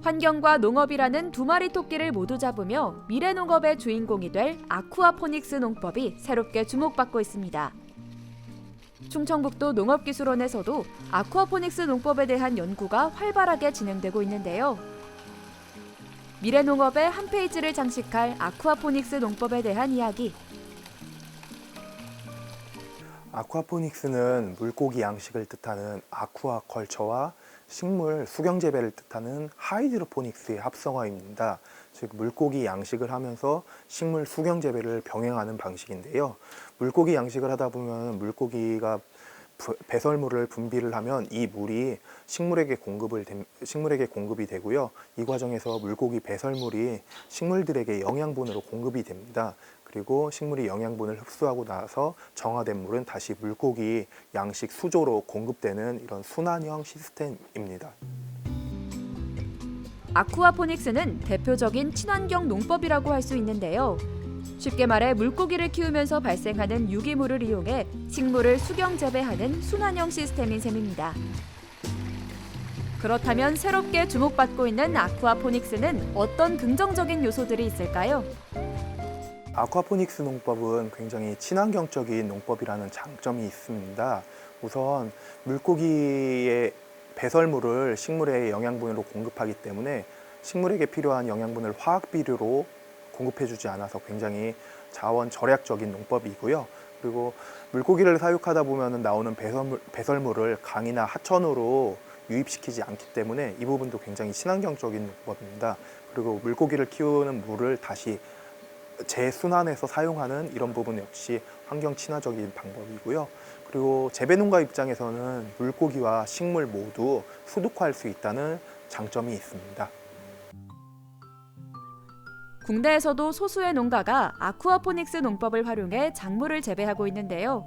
환경과 농업이라는 두 마리 토끼를 모두 잡으며 미래 농업의 주인공이 될 아쿠아포닉스 농법이 새롭게 주목받고 있습니다. 충청북도 농업기술원에서도 아쿠아포닉스 농법에 대한 연구가 활발하게 진행되고 있는데요. 미래 농업의 한 페이지를 장식할 아쿠아포닉스 농법에 대한 이야기. 아쿠아포닉스는 물고기 양식을 뜻하는 아쿠아컬처와 식물 수경 재배를 뜻하는 하이드로포닉스의 합성어입니다. 즉 물고기 양식을 하면서 식물 수경 재배를 병행하는 방식인데요. 물고기 양식을 하다 보면 물고기가 배설물을 분비를 하면 이 물이 식물에게 공급이 되고요. 이 과정에서 물고기 배설물이 식물들에게 영양분으로 공급이 됩니다. 그리고 식물이 영양분을 흡수하고 나서 정화된 물은 다시 물고기 양식 수조로 공급되는 이런 순환형 시스템입니다. 아쿠아포닉스는 대표적인 친환경 농법이라고 할 수 있는데요. 쉽게 말해 물고기를 키우면서 발생하는 유기물을 이용해 식물을 수경 재배하는 순환형 시스템인 셈입니다. 그렇다면 새롭게 주목받고 있는 아쿠아포닉스는 어떤 긍정적인 요소들이 있을까요? 아쿠아포닉스 농법은 굉장히 친환경적인 농법이라는 장점이 있습니다. 우선 물고기의 배설물을 식물의 영양분으로 공급하기 때문에 식물에게 필요한 영양분을 화학 비료로 공급해주지 않아서 굉장히 자원 절약적인 농법이고요. 그리고 물고기를 사육하다 보면 나오는 배설물을 강이나 하천으로 유입시키지 않기 때문에 이 부분도 굉장히 친환경적인 농법입니다. 그리고 물고기를 키우는 물을 다시 재순환해서 사용하는 이런 부분 역시 환경 친화적인 방법이고요. 그리고 재배농가 입장에서는 물고기와 식물 모두 소득화할 수 있다는 장점이 있습니다. 국내에서도 소수의 농가가 아쿠아포닉스 농법을 활용해 작물을 재배하고 있는데요.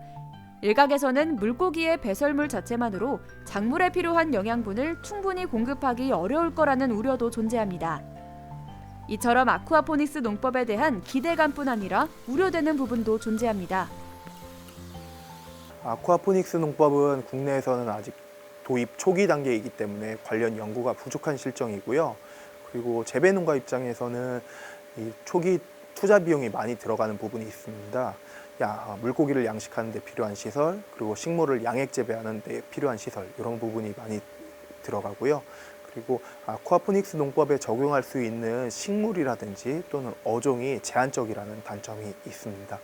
일각에서는 물고기의 배설물 자체만으로 작물에 필요한 영양분을 충분히 공급하기 어려울 거라는 우려도 존재합니다. 이처럼 아쿠아포닉스 농법에 대한 기대감뿐 아니라 우려되는 부분도 존재합니다. 아쿠아포닉스 농법은 국내에서는 아직 도입 초기 단계이기 때문에 관련 연구가 부족한 실정이고요. 그리고 재배농가 입장에서는 이 초기 투자 비용이 많이 들어가는 부분이 있습니다. 물고기를 양식하는 데 필요한 시설, 그리고 식물을 양액 재배하는 데 필요한 시설, 이런 부분이 많이 들어가고요. 그리고 아쿠아포닉스 농법에 적용할 수 있는 식물이라든지 또는 어종이 제한적이라는 단점이 있습니다.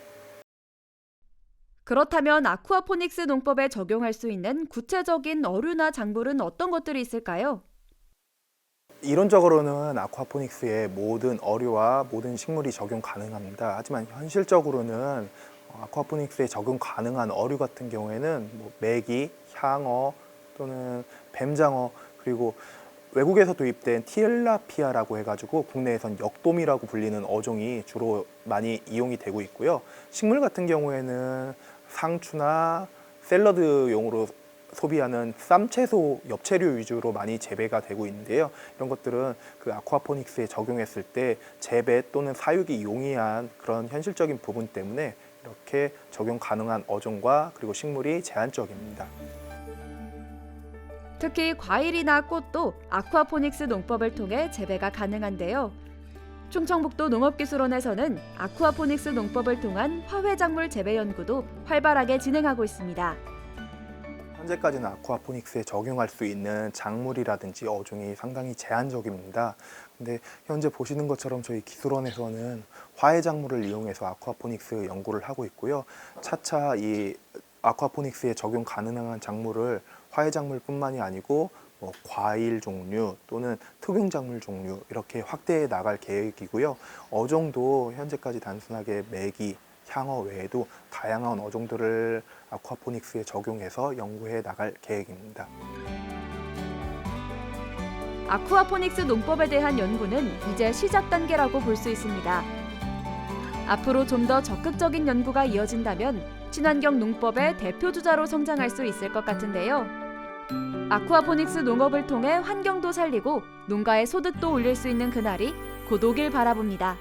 그렇다면 아쿠아포닉스 농법에 적용할 수 있는 구체적인 어류나 작물은 어떤 것들이 있을까요? 이론적으로는 아쿠아포닉스에 모든 어류와 모든 식물이 적용 가능합니다. 하지만 현실적으로는 아쿠아포닉스에 적용 가능한 어류 같은 경우에는 메기, 향어 또는 뱀장어, 그리고 외국에서 도입된 틸라피아라고 해가지고 국내에선 역돔이라고 불리는 어종이 주로 많이 이용이 되고 있고요. 식물 같은 경우에는 상추나 샐러드용으로 소비하는 쌈채소, 엽채류 위주로 많이 재배가 되고 있는데요. 이런 것들은 그 아쿠아포닉스에 적용했을 때 재배 또는 사육이 용이한 그런 현실적인 부분 때문에 이렇게 적용 가능한 어종과 그리고 식물이 제한적입니다. 특히 과일이나 꽃도 아쿠아포닉스 농법을 통해 재배가 가능한데요. 충청북도 농업기술원에서는 아쿠아포닉스 농법을 통한 화훼작물 재배 연구도 활발하게 진행하고 있습니다. 현재까지는 아쿠아포닉스에 적용할 수 있는 작물이라든지 어종이 상당히 제한적입니다. 근데 현재 보시는 것처럼 저희 기술원에서는 화훼작물을 이용해서 아쿠아포닉스 연구를 하고 있고요. 차차 이 아쿠아포닉스에 적용 가능한 작물을 화훼작물뿐만이 아니고 과일 종류 또는 특용작물 종류 이렇게 확대해 나갈 계획이고요. 어종도 현재까지 단순하게 메기, 향어 외에도 다양한 어종들을 아쿠아포닉스에 적용해서 연구해 나갈 계획입니다. 아쿠아포닉스 농법에 대한 연구는 이제 시작 단계라고 볼 수 있습니다. 앞으로 좀 더 적극적인 연구가 이어진다면 친환경 농법의 대표 주자로 성장할 수 있을 것 같은데요. 아쿠아포닉스 농업을 통해 환경도 살리고 농가의 소득도 올릴 수 있는 그날이 곧 오길 바라봅니다.